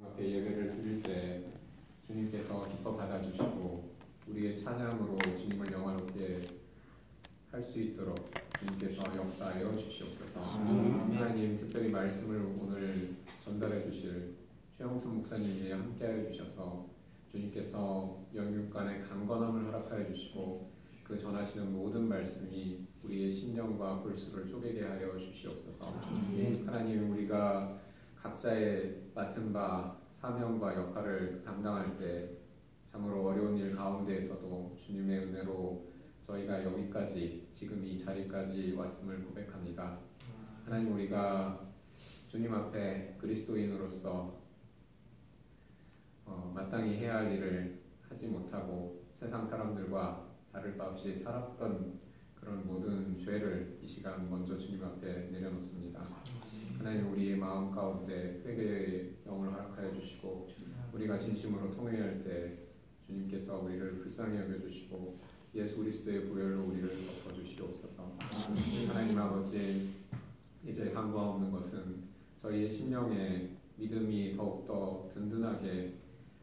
앞에 예배를 드릴 때 주님께서 기뻐 받아주시고 우리의 찬양으로 주님을 영화롭게 할 수 있도록 주님께서 역사하여 주시옵소서. 하나님, 특별히 말씀을 오늘 전달해 주실 최영순 목사님이 함께하여 주셔서 주님께서 영육간의 강건함을 허락하여 주시고 그 전하시는 모든 말씀이 우리의 심령과 골수를 쪼개게 하여 주시옵소서. 하나님, 우리가 각자의 맡은 바 사명과 역할을 담당할 때 참으로 어려운 일 가운데에서도 주님의 은혜로 저희가 여기까지 지금 이 자리까지 왔음을 고백합니다. 하나님, 우리가 주님 앞에 그리스도인으로서 마땅히 해야 할 일을 하지 못하고 세상 사람들과 다를 바 없이 살았던 그런 모든 죄를 이 시간 먼저 주님 앞에 내려놓습니다. 하나님, 우리의 마음 가운데 회개의 영을 허락하여 주시고 우리가 진심으로 통회할 때 주님께서 우리를 불쌍히 여겨주시고 예수 그리스도의 보혈로 우리를 덮어주시옵소서. 하나님 아버지, 이제 강구하 없는 것은 저희의 심령에 믿음이 더욱더 든든하게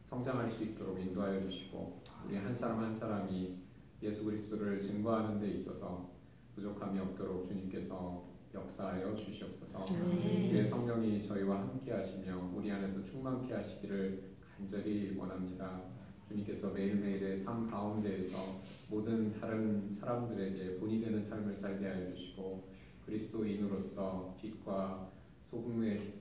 성장할 수 있도록 인도하여 주시고 우리 한 사람 한 사람이 예수 그리스도를 증거하는 데 있어서 부족함이 없도록 주님께서 역사하여 주시옵소서. 주의 성령이 저희와 함께 하시며 우리 안에서 충만케 하시기를 간절히 원합니다. 주님께서 매일매일의 삶 가운데에서 모든 다른 사람들에게 본이 되는 삶을 살게 하여 주시고 그리스도인으로서 빛과 소금의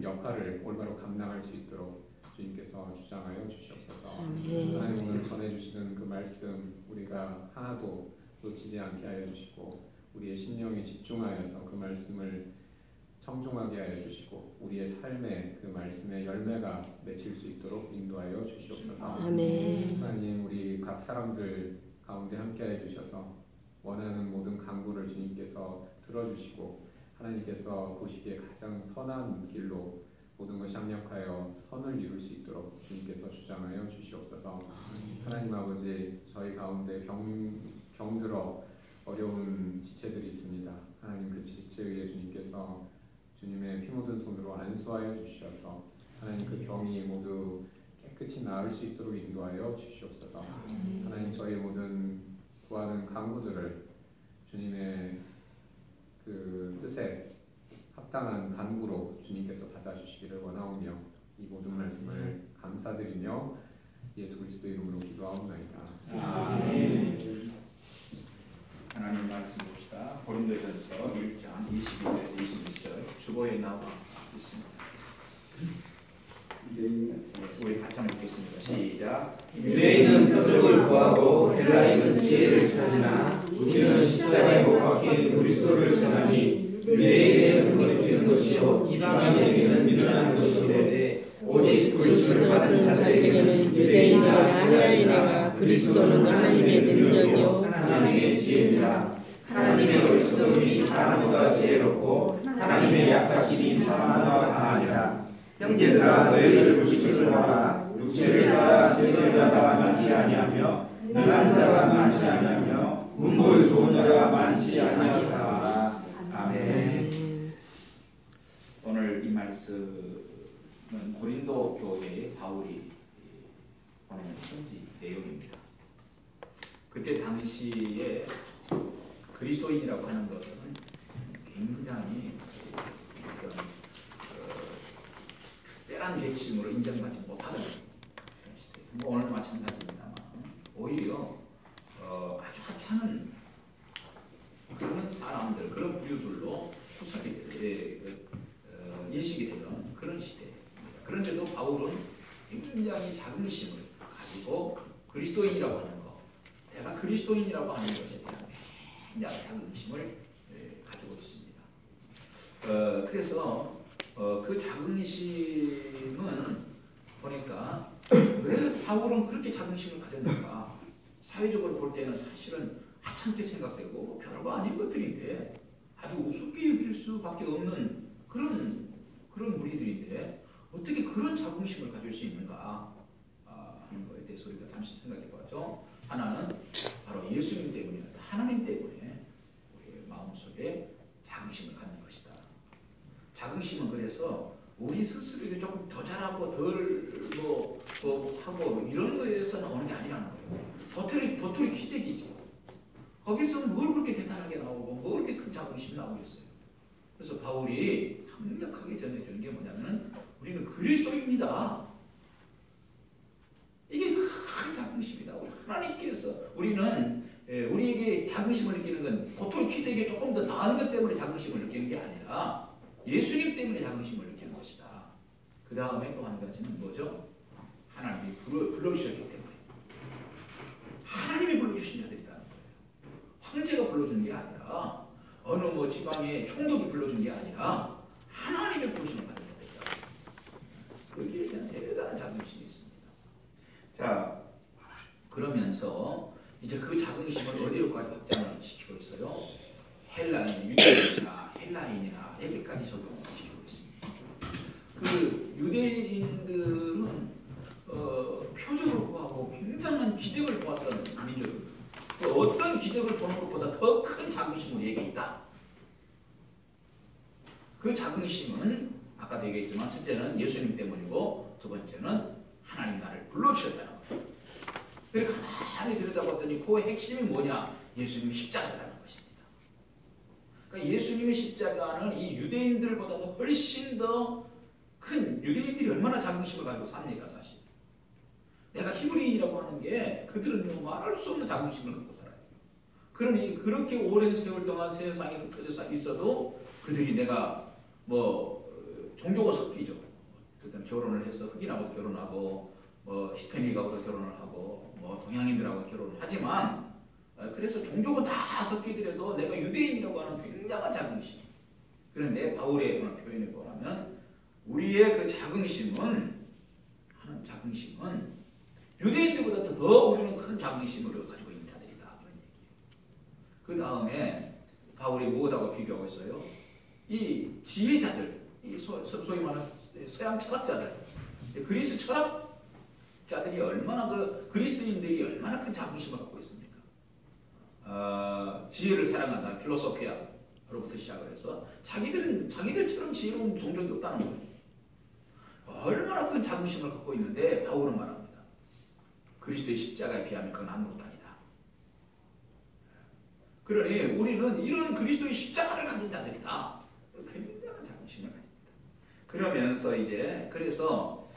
역할을 올바로 감당할 수 있도록 주님께서 주장하여 주시옵소서. 하나님, 오늘 전해주시는 그 말씀 우리가 하나도 놓치지 않게 하여 주시고 우리의 심령이 집중하여서 그 말씀을 청중하게 하여 주시고 우리의 삶에 그 말씀의 열매가 맺힐 수 있도록 인도하여 주시옵소서. 아멘. 하나님, 우리 각 사람들 가운데 함께하여 주셔서 원하는 모든 간구를 주님께서 들어주시고 하나님께서 보시기에 가장 선한 길로 모든 것이 합력하여 선을 이룰 수 있도록 주님께서 주장하여 주시옵소서. 하나님 아버지, 저희 가운데 병들어 어려운 지체들이 있습니다. 하나님, 그 지체에 주님께서 주님의 피 묻은 손으로 안수하여 주셔서 하나님 그 병이 모두 깨끗이 나을 수 있도록 인도하여 주시옵소서. 하나님, 저희 모든 구하는 간구들을 주님의 그 뜻에 합당한 간구로 주님께서 받아주시기를 원하오며 이 모든 말씀을 감사드리며 예수 그리스도의 이름으로 기도하옵나이다. 아멘. 하나님 말씀 봅시다. 고린도전서 1장 21절에서 22절 주보에 나와 있습니다. 우리 같이 한번 보겠습니다. 시작. 유대인은 표적을 구하고 헬라인은 지혜를 찾으나 우리는 십자가에 못 박힌 그리스도를 전하니 유대인에게는 거리끼는 것이요 이방인에게는 미련한 것이오되 오직 그리스도를 받은 자들에게는 유대인이나 헬라인이나 그리스도는 하나님의 능력이요 하나님의 지혜입니다. 하나님의 어리석음이 사람보다 지혜롭고 하나님의 약하심이 사람보다 강하니라. 형제들아, 너희를 무시를 마라. 육체를 따라 지혜를 자가 많지 아니하며 능한 자가 많지 아니하며 문벌 좋은 자가 많지 아니하다. 아멘. 오늘 이 말씀은 고린도 교회에 바울이 보내는 편지 내용입니다. 그때 당시에 그리스도인이라고 하는 것은 굉장히 특별한 계층으로 인정받지 못하는 시대. 오늘도 마찬가지입니다만 오히려 아주 하찮은 그런 사람들, 그런 부류들로 후사기 인식이 되는 그런 시대입니다. 그런데도 바울은 굉장히 자긍심을 가지고 그리스도인이라고 하는 것, 내가 그리스도인이라고 하는 것에 대한 굉장히 자긍심을 가지고 있습니다. 그래서 그 자긍심은 보니까 왜 바울은 그렇게 자긍심을 가졌는가? 사회적으로 볼 때는 사실은 하찮게 생각되고 별거 아닌 것들인데 아주 우습게 여길 수밖에 없는 그런 무리들인데 어떻게 그런 자긍심을 가질 수 있는가 하는 것에 대해서 우리가 잠시 생각해 보죠. 하나는 바로 예수님 때문이다. 하나님 때문에 우리의 마음속에 자긍심을 갖는 것이다. 자긍심은 그래서 우리 스스로에게 조금 더 잘하는 잘하고 덜 하고 이런 거에서는 오는 게 아니라는 거예요. 도토리 키재기지. 거기서 뭘 그렇게 대단하게 나오고 뭘 그렇게 큰 자긍심이 나오겠어요. 그래서 바울이 강력하게 전해주는 게 뭐냐면 우리는 그리스도입니다. 이게 큰 자긍심이다. 하나님께서 우리에게 자긍심을 느끼는 건 도토리 키대기에 조금 더 나은 것 때문에 자긍심을 느끼는 게 아니라 예수님 때문에 자긍심을 느끼는 것이다. 그 다음에 또 한 가지는 뭐죠? 하나님이 불러주셨기 때문에. 하나님이 불러주신 자들이라는 거예요. 황제가 불러준 게 아니라 어느 지방의 총독이 불러준 게 아니라 하나님의 부르심을 받은 자들이다. 거기에 대한 대단한 자긍심이 있습니다. 자, 그러면서 이제 그 자긍심을 어디로까지 확장을 시키고 있어요? 유대인이나 헬라인이나 여기까지 적용을 시키고 있습니다. 그 유대인들은 표적을 구하고 굉장한 기적을 보았던 민족입니다. 어떤 기적을 보는 것보다 더 큰 자긍심이 우리에게 있다. 그 자긍심은 아까도 얘기했지만 첫째는 예수님 때문이고 두 번째는 하나님 나를 불러주셨다는 거예요. 그리고 가만히 들여다봤더니 그 핵심이 뭐냐? 예수님의 십자가라는 것입니다. 그러니까 예수님의 십자가는 이 유대인들보다도 훨씬 더 큰, 유대인들이 얼마나 자긍심을 가지고 삽니까 사실. 내가 히브리인이라고 하는 게 그들은 말할 수 없는 자긍심을 갖고 살아요. 그러니 그렇게 오랜 세월 동안 세상에 흩어져 있어도 그들이 내가 종교가 섞이죠. 그때 결혼을 해서 흑인하고 결혼하고 히스패닉하고 결혼을 하고 동양인들하고 결혼을 하지만 그래서 종교가 다 섞이더라도 내가 유대인이라고 하는 굉장한 자긍심. 그런데 바울의 표현을 보라면 우리의 그 자긍심은 유대인들보다 더 우리는 큰 자긍심을 가지고 있는 자들이다. 그런 얘기예요. 그 다음에 바울이 무엇하고 비교하고 있어요? 이 지혜자들, 소위 말하는 서양 철학자들, 그리스 철학자들이 얼마나 그리스인들이 얼마나 큰 자긍심을 갖고 있습니까? 지혜를 사랑한다는 필로소피아로부터 시작을 해서 자기들처럼 지혜로운 종족이 없다는 거예요. 얼마나 큰 자긍심을 갖고 있는데 바울은 말합니다. 그리스도의 십자가에 비하면 그건 아무것도 아니다. 그러니 우리는 이런 그리스도의 십자가를 가진 자들이다. 굉장한 자긍심을 가집니다. 그러면서 그래서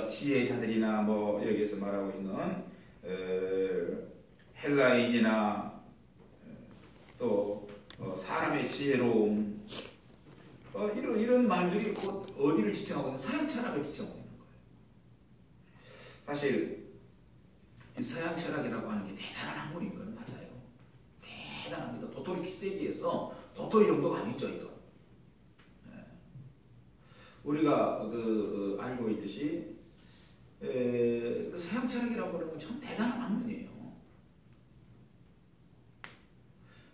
지혜자들이나 여기에서 말하고 있는 헬라인이나 또 사람의 지혜로움 이런 말들이 곧 어디를 지칭하고 있는 서양 철학을 지칭하고 있는 거예요. 사실 이 서양 철학이라고 하는 게 대단한 학문인 건 맞아요. 대단합니다. 도토리 키대기에서 도토리 정도가 아니죠 이거. 우리가 알고 있듯이 그 서양 철학이라고 하는 건 참 대단한 학문이에요.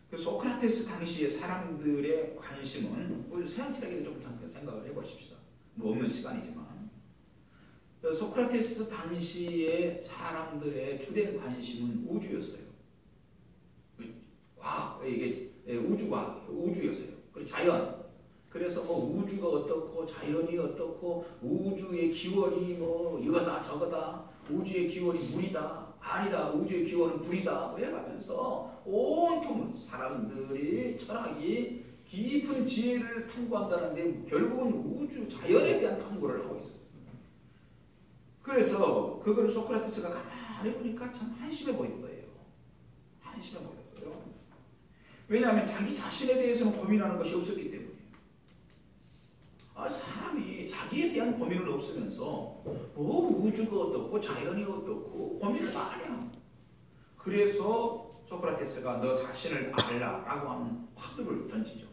그 소크라테스 당시의 사람들의 관심은 우리 서양 철학에 좀 잠깐 생각을 해보십시다. 없는 시간이지만 소크라테스 당시의 사람들의 주된 관심은 우주였어요. 과학, 이게 우주였어요. 그리고 자연. 그래서 우주가 어떻고 자연이 어떻고 우주의 기원이 이거다 저거다. 우주의 기원이 물이다. 아니다. 우주의 기원은 불이다. 해가면서 온통 사람들이 철학이 깊은 지혜를 탐구한다는데 결국은 우주 자연에 대한 탐구를 하고 있었어요. 그래서 그걸 소크라테스가 가만히 보니까 참 한심해 보인 거예요. 한심해 보였어요. 왜냐하면 자기 자신에 대해서는 고민하는 것이 없었기 때문에. 사람이 자기에 대한 고민은 없으면서 우주가 어떻고 자연이 어떻고 고민을 많이 해요. 그래서 소크라테스가 너 자신을 알라라고 하는 화두를 던지죠.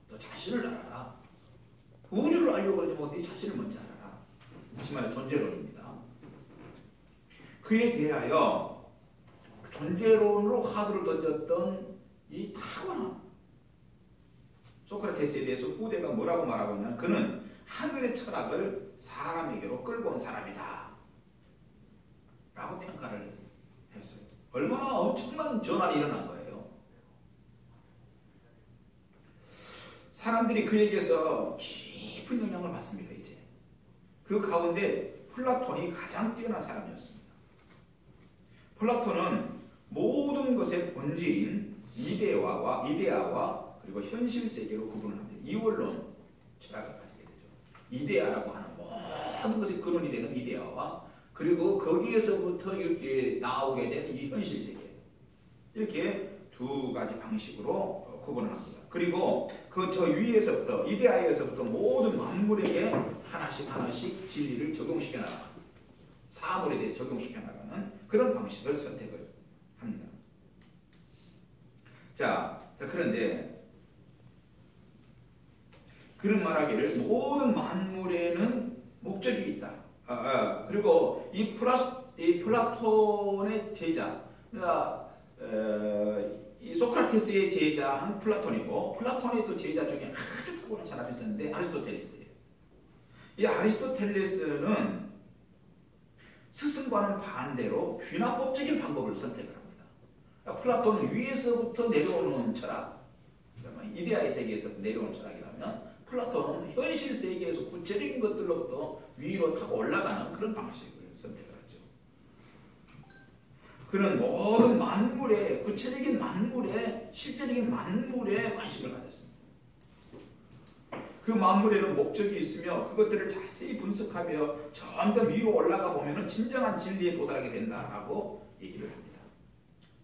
너 자신을 알아라. 우주를 알려고 하지 말고 네 자신을 먼저 알아라. 다시 말해 존재론입니다. 그에 대하여 존재론으로 화두를 던졌던 이 타고난 소크라테스에 대해서 후대가 뭐라고 말하고 있냐면 그는 하늘의 철학을 사람에게로 끌고 온 사람이다 라고 평가를 했어요. 얼마나 엄청난 전환이 일어난 거예요. 사람들이 그에게서 깊은 영향을 받습니다. 이제 그 가운데 플라톤이 가장 뛰어난 사람이었습니다. 플라톤은 모든 것의 본질인 이데아와 그리고 현실 세계로 구분을 합니다. 이원론 철학을 가지게 되죠. 이데아라고 하는 모든 것의 근원이 되는 이데아와 그리고 거기에서부터 나오게 된 이 현실 세계, 이렇게 두 가지 방식으로 구분을 합니다. 그리고 그 저 위에서부터 이데아에서부터 모든 만물에게 하나씩 진리를 적용시켜 나가는, 사물에 대해 적용시켜 나가는 그런 방식을 선택을 합니다. 자, 그런데 그런 말하기를 모든 만물에는 목적이 있다. 그리고 이 플라톤의 제자, 그러니까 이 소크라테스의 제자는 플라톤이고, 플라톤의 또 제자 중에 아주 탁월한 사람이 있었는데 아리스토텔레스예요. 이 아리스토텔레스는 스승과는 반대로 귀납법적인 방법을 선택을 합니다. 그러니까 플라톤은 위에서부터 내려오는 철학, 이데아의 세계에서 내려오는 철학이라면 플라톤은 현실 세계에서 구체적인 것들로부터 위로 타고 올라가는 그런 방식을 선택을 하죠. 그는 모든 만물의, 구체적인 만물의, 실제적인 만물에 관심을 가졌습니다. 그 만물에는 목적이 있으며 그것들을 자세히 분석하며 점점 위로 올라가 보면 진정한 진리에 도달하게 된다라고 얘기를 합니다.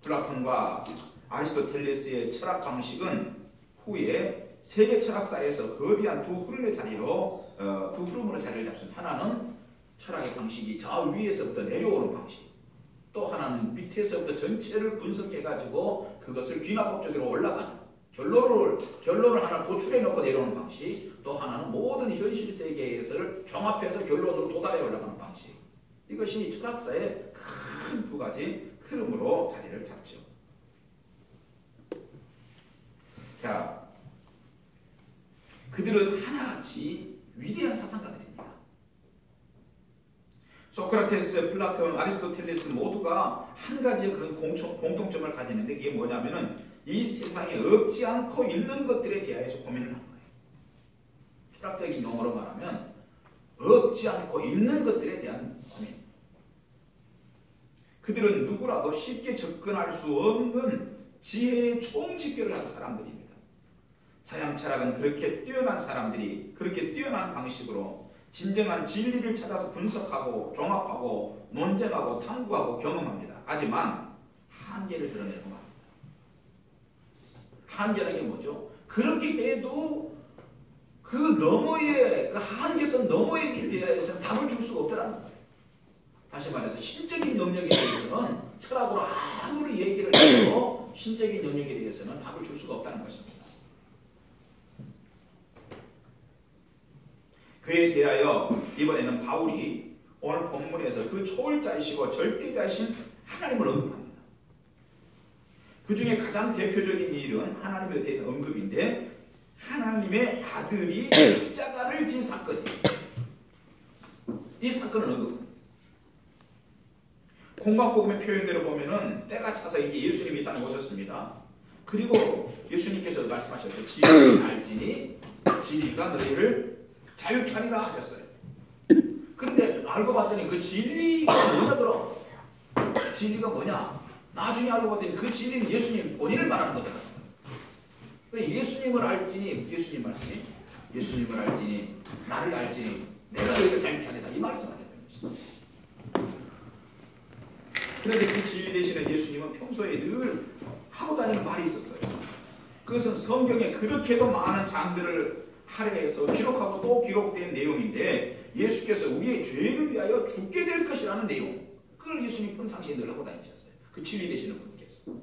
플라톤과 아리스토텔레스의 철학 방식은 후에 세계 철학사에서 거대한 두 흐름의 자리로 두 흐름으로 자리를 잡습니다. 하나는 철학의 방식이 저 위에서부터 내려오는 방식, 또 하나는 밑에서부터 전체를 분석해가지고 그것을 귀납법적으로 올라가는 결론을 하나 도출해 놓고 내려오는 방식, 또 하나는 모든 현실 세계에서 종합해서 결론으로 도달해 올라가는 방식. 이것이 철학사의 큰 두 가지 흐름으로 자리를 잡죠. 자, 그들은 하나같이 위대한 사상가들입니다. 소크라테스, 플라톤, 아리스토텔레스 모두가 한 가지의 그런 공통점을 가지는데 그게 뭐냐면은 이 세상에 없지 않고 있는 것들에 대해서 고민을 하는 거예요. 철학적인 용어로 말하면 없지 않고 있는 것들에 대한 고민. 그들은 누구라도 쉽게 접근할 수 없는 지혜의 총집결을 한 사람들입니다. 서양 철학은 그렇게 뛰어난 사람들이 그렇게 뛰어난 방식으로 진정한 진리를 찾아서 분석하고 종합하고 논쟁하고 탐구하고 경험합니다. 하지만 한계를 드러내고 맙니다. 한계라는 게 뭐죠? 그렇게 해도 그 너머의 그 한계선 너머에 대해서 답을 줄 수가 없다는 거예요. 다시 말해서 신적인 영역에 대해서는 철학으로 아무리 얘기를 해도 신적인 영역에 대해서는 답을 줄 수가 없다는 것입니다. 그에 대하여 이번에는 바울이 오늘 본문에서 그 초월자이시고 절대자이신 하나님을 언급합니다. 그 중에 가장 대표적인 일은 하나님에 대한 언급인데 하나님의 아들이 십자가를 진 사건이에요. 이 사건을 언급합니다. 공관복음의 표현대로 보면은 때가 차서 이게 예수님이 이 땅에 오셨습니다. 그리고 예수님께서 말씀하셨죠. 진리를 알지니 진리가 너희를 자유케 하리라 하셨어요. 그런데 알고 봤더니 그 진리가 뭐냐 그럼? 진리가 뭐냐? 나중에 알고 봤더니 그 진리는 예수님 본인을 말하는 거다. 예수님을 알지니, 예수님 말씀이 예수님을 알지니 나를 알지니 내가 너희를 자유케 하리라 이 말씀하셨다는 것입니다. 그런데 그 진리 되시는 예수님은 평소에 늘 하고 다니는 말이 있었어요. 그것은 성경에 그렇게도 많은 장들을 할애해서 기록하고 또 기록된 내용인데 예수께서 우리의 죄를 위하여 죽게 될 것이라는 내용, 그걸 예수님 평상시에 늘 하고 다니셨어요. 그 진리 되시는 분께서.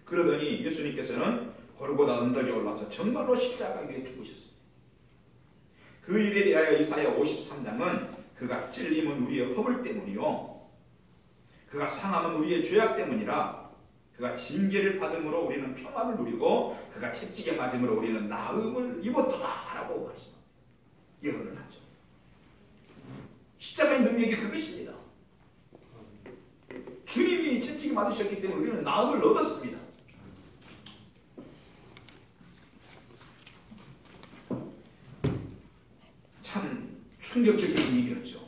그러더니 예수님께서는 골고다 언덕에 올라서 정말로 십자가 위에 죽으셨어요. 그 일에 대하여 이사야 53장은 그가 찔림은 우리의 허물 때문이요 그가 상함은 우리의 죄악 때문이라 그가 징계를 받음으로 우리는 평안을 누리고 그가 채찍에 맞음으로 우리는 나음을 입었도다 라고 말씀합니다. 예언을 하죠. 십자가의 능력이 그것입니다. 주님이 채찍에 맞으셨기 때문에 우리는 나음을 얻었습니다. 충격적인 얘기였죠.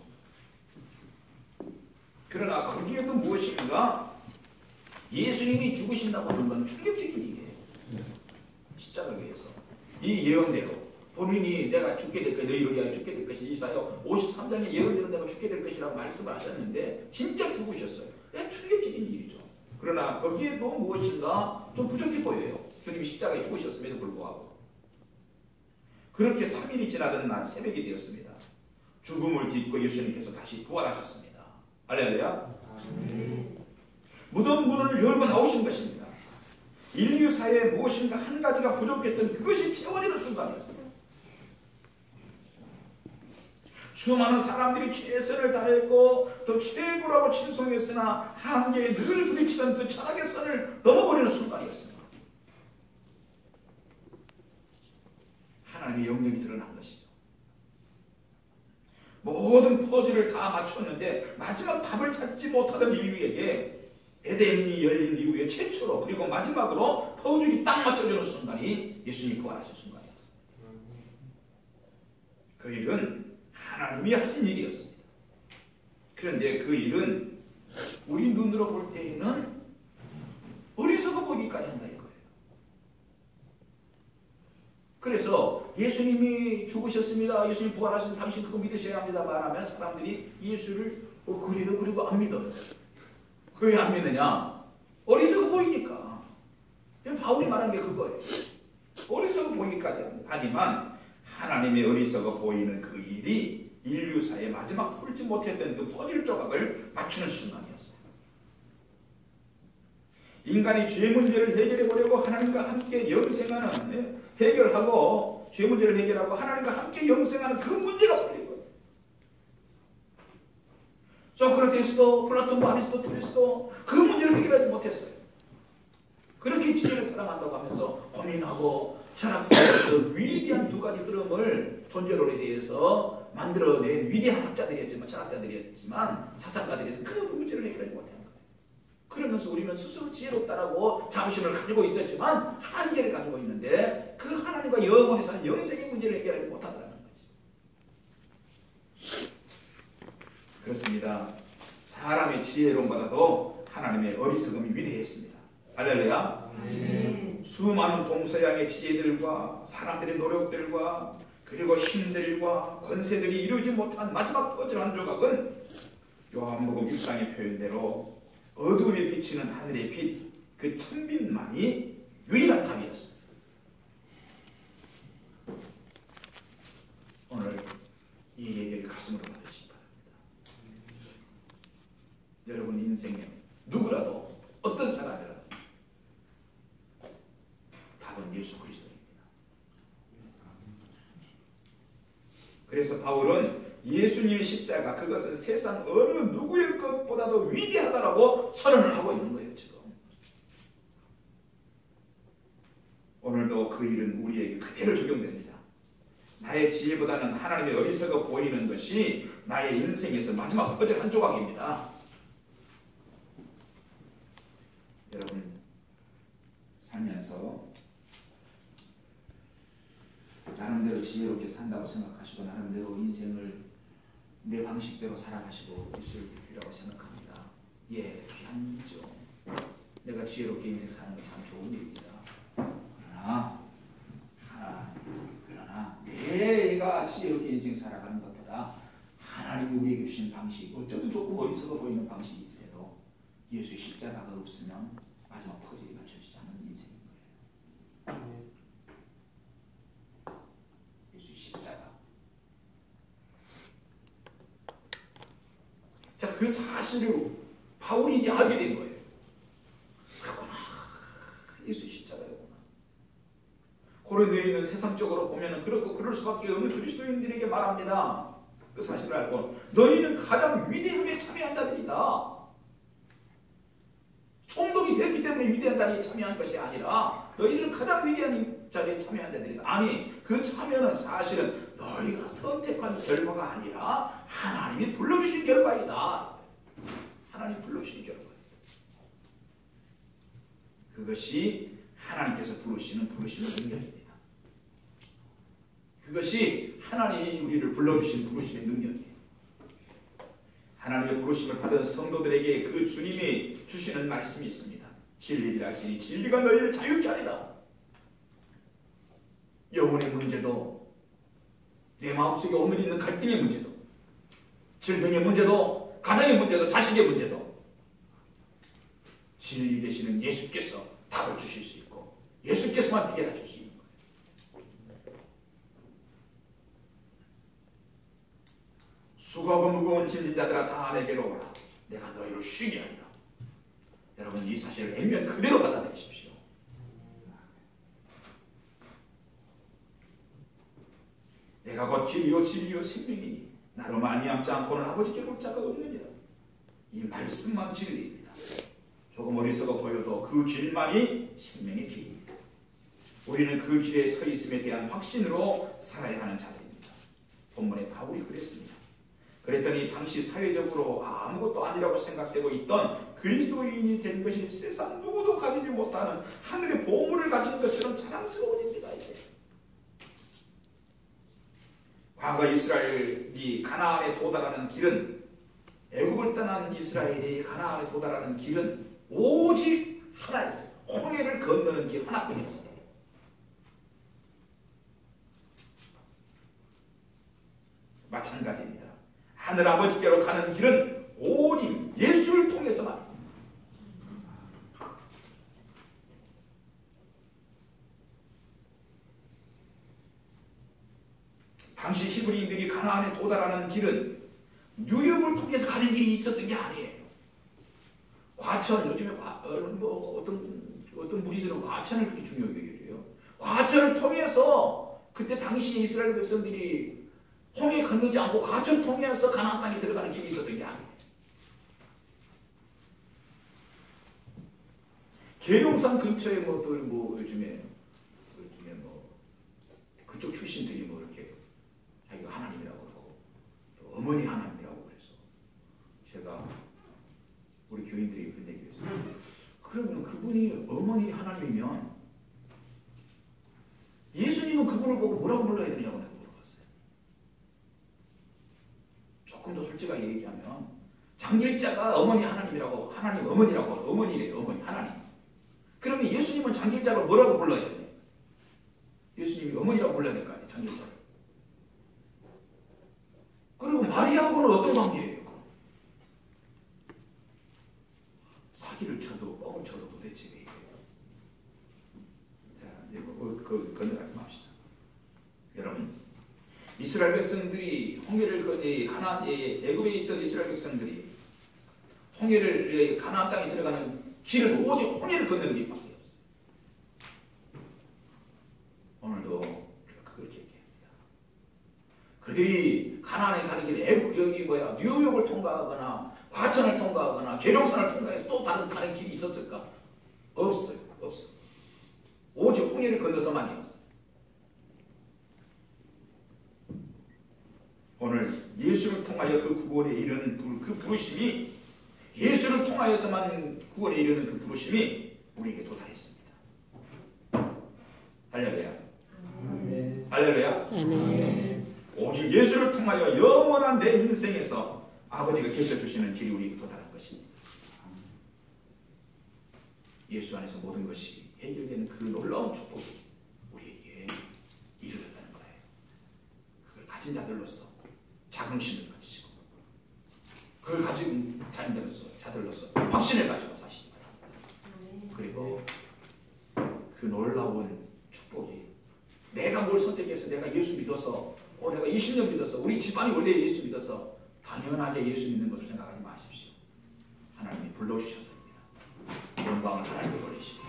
그러나 거기에도 무엇인가 예수님이 죽으신다고 하는 건 충격적인 일이에요. 십자가에서 이 예언대로 본인이 내가 죽게 될 것이 너희를 위하여 죽게 될 것이 이사야 53장의 예언대로 내가 죽게 될 것이라고 말씀을 하셨는데 진짜 죽으셨어요. 충격적인 일이죠. 그러나 거기에도 무엇인가 좀 부족해 보여요. 주님이 십자가에 죽으셨음에도 불구하고. 그렇게 3일이 지나던 날 새벽이 되었습니다. 죽음을 딛고 예수님께서 다시 부활하셨습니다. 할렐루야. 무덤 문을 열고 나오신 것입니다. 인류사에 무엇인가 한 가지가 부족했던 그것이 채워지는 순간이었습니다. 수많은 사람들이 최선을 다했고 또 최고라고 칭송했으나 한계에 늘 부딪히던 그 철학의 선을 넘어버리는 순간이었습니다. 하나님의 영역이 드러난 것이죠. 모든 퍼즐을 다 맞췄는데 마지막 답을 찾지 못하던 인류에게 에덴이 열린 이후에 최초로 그리고 마지막으로 퍼즐이 딱 맞춰지는 순간이 예수님이 부활하신 순간이었습니다. 그 일은 하나님이 하신 일이었습니다. 그런데 그 일은 우리 눈으로 볼 때에는 어리석어 보기까지 한다 이거예요. 그래서 예수님이 죽으셨습니다. 예수님 부활하신 당신 그거 믿으셔야 합니다. 말하면 사람들이 예수를 그래요? 그리고 안 믿어요. 왜 안 믿느냐? 어리석어 보이니까. 바울이 말한 게 그거예요. 어리석어 보이기까지 합니다. 하지만 하나님의 어리석어 보이는 그 일이 인류사의 마지막 풀지 못했던 그 퍼즐 조각을 맞추는 순간이었어요. 인간이 죄 문제를 해결해 보려고 하나님과 함께 영생하는 해결하고 죄 문제를 해결하고 하나님과 함께 영생하는 그 문제가 풀린 거예요. 소크라테스도 플라톤도 아리스토텔레스도 그 문제를 해결하지 못했어요. 그렇게 지혜를 사랑한다고 하면서 고민하고 철학사에서 위대한 두 가지 흐름을 존재론에 대해서 만들어낸 위대한 학자들이었지만 철학자들이었지만 사상가들이었지만 그 문제를 해결하지 못한 거예요. 그러면서 우리는 스스로 지혜롭다라고 자부심을 가지고 있었지만 한계를 가지고 있는데 그 하나님과 영원히 사는 영생의 문제를 해결하지 못하더라는 거죠. 그렇습니다. 사람의 지혜로움보다도 하나님의 어리석음이 위대했습니다. 할렐루야. 수많은 동서양의 지혜들과 사람들의 노력들과 그리고 힘들과 권세들이 이루지 못한 마지막 퍼즐 한 조각은 요한복음 1장의 표현대로 어둠에 비치는 하늘의 빛, 그 천빛만이 유일한 답이었습니다. 오늘 이 얘기를 가슴으로 받으시기 바랍니다. 여러분 인생에 누구라도 어떤 사람이라도 답은 예수 그리스도입니다. 그래서 바울은 예수님의 십자가 그것은 세상 어느 누구의 것보다도 위대하다라고 선언을 하고 있는 거예요. 지금 오늘도 그 일은 우리에게 그대로 적용됩니다. 나의 지혜보다는 하나님의 어리석어 보이는 것이 나의 인생에서 마지막 퍼즐 한 조각입니다. 여러분 살면서 나름대로 지혜롭게 산다고 생각하시고 나름대로 인생을 내 방식대로 살아가시고 있을 이라고 생각합니다. 예, 귀한이죠. 내가 지혜롭게 인생 사는 게 참 좋은 일입니다. 그러나 내가 지혜롭게 인생 살아가는 것보다 하나님이 우리에게 주신 방식, 어쩌면 조금 어리석어 보이는 방식이지라도 예수의 십자가가 없으면 마지막 퍼즐이 맞춰지지 않는 인생인 거예요. 예수의 십자가. 자, 그 사실을 바울이 이제 알게 된 거예요. 그렇구나. 예수의 십자가였구나. 고린도에 있는 세상적으로 보면은 그렇고 그럴 수밖에 없는 그리스도인들에게 말합니다. 그 사실을 알고 너희는 가장 위대함에 참여한 자들이다. 총독이 됐기 때문에 위대한 자리에 참여한 것이 아니라 너희들은 가장 위대한 자리에 참여한 자들이다. 아니 그 참여는 사실은 너희가 선택한 결과가 아니라 하나님이 불러주신 결과이다. 하나님 불러주신 결과. 그것이 하나님께서 부르시는 능력입니다. 그것이 하나님이 우리를 불러주신 부르심의 능력이에요. 하나님의 부르심을 받은 성도들에게 그 주님이 주시는 말씀이 있습니다. 진리를 알지니 진리가 너희를 자유케 하리라. 영혼의 문제도, 내 마음속에 오늘 있는 갈등의 문제도, 질병의 문제도, 가정의 문제도, 자식의 문제도 진리 되시는 예수께서 답을 주실 수 있고 예수께서만 해결해 주실 수 있는 거예요. 수고하고 무거운 짐진 자들아 다 내게로 오라. 내가 너희를 쉬게 하리라. 여러분 이 사실을 액면 그대로 받아들이십시오. 내가 곧 길이요 진리요 생명이니 나로 말미암지 않고는 아버지께로 올 자가 없느니라. 이 말씀만 진리입니다. 조금 어리석어 보여도 그 길만이 생명의 길입니다. 우리는 그 길에 서 있음에 대한 확신으로 살아야 하는 자들입니다. 본문에 바울이 그랬습니다. 그랬더니 당시 사회적으로 아무것도 아니라고 생각되고 있던 그리스도인이 된 것이 세상 누구도 가지지 못하는 하늘의 보물을 가진 것처럼 자랑스러워집니다. 이게. 과거 이스라엘이 가나안에 도달하는 길은, 애국을 떠난 이스라엘이 가나안에 도달하는 길은 오직 하나였어요. 홍해를 건너는 길 하나뿐이었어요. 마찬가지입니다. 하늘 아버지께로 가는 길은 오직 예수를 통해서만. 당시 히브리인들이 가나안에 도달하는 길은 뉴욕을 통해서 가는 길이 있었던 게 아니에요. 과천, 요즘에 어떤 무리들은 과천을 그렇게 중요하게 여겨요. 과천을 통해서 그때 당시 이스라엘 백성들이 홍해 건너지 않고 과천 통해서 가나안 땅에 들어가는 길이 있었던 게 아니에요. 계룡산 근처에 요즘에 그쪽 출신들이 이렇게 자기가 하나님이라고 그러고 또 어머니 하나님이라고 그래서 제가 우리 교인들이 그런 얘기를 했어요. 그러면 그분이 어머니 하나님이면 예수님은 그분을 보고 뭐라고 불러야 되느냐고 내가 물어봤어요. 조금 더 솔직하게 얘기하면 장길자가 어머니 하나님이라고, 하나님 어머니라고, 어머니래요. 어머니 하나님. 그러면 예수님은 장길자를 뭐라고 불러야 되냐? 예수님이 어머니라고 불러야 될 거 아니에요. 장길자를. 그리고 마리아하고는 어떤 관계예요? 사기를 쳐도 뻥을 쳐도 도대체 왜 이래요? 자, 이제 건너가지 맙시다. 여러분, 이스라엘 백성들이 홍해를 애굽에 있던 이스라엘 백성들이 홍해를 가나안 땅에 들어가는 길은 오직 홍해를 건너는 길밖에 없어요. 오늘도 우리가 그렇게 얘기합니다. 그들이 가나안에 가는 길에 뉴욕을 통과하거나 과천을 통과하거나 계룡산을 통과해서 또 다른 가는 길이 있었을까? 없어요. 없어. 오직 홍해를 건너서만이었어요. 오늘 예수를 통하여 그 구원에 이르는 그 부르심이, 예수를 통하여서만 구원에 이르는 그 부르심이 우리에게 도달했습니다. 할렐루야. 할렐루야. 오직 예수를 통하여 영원한 내 인생에서 아버지가 계셔주시는 길이 우리에게 도달한 것입니다. 예수 안에서 모든 것이 해결되는 그 놀라운 축복이 우리에게 이르렀다는 거예요. 그걸 가진 자들로서 자긍심을 가지시고, 그걸 가진 자들로서 확신을 가지고 사시기 바랍니다. 그리고 그 놀라운 축복이, 내가 뭘 선택해서 내가 예수 믿어서 내가 20년 믿어서, 우리 집안이 원래 예수 믿어서 당연하게 예수 믿는 것을 생각하지 마십시오. 하나님이 불러주셨습니다. 영광을 하나님께 돌리시고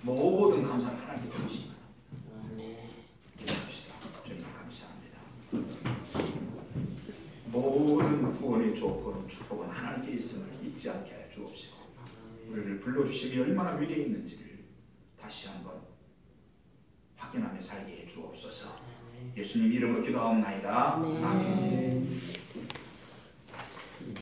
모든 감사를 하나님께 돌리시기 바랍니다. 기도합시다. 주님 감사합니다. 모든 구원의 조건은 축복은 하나님께 있음을 잊지 않게 하여 주옵시고, 우리를 불러주심이 얼마나 위대해 있는지를 다시 한번 확인하며 살게 해 주옵소서. 예수님 이름으로 기도하옵나이다. 아멘.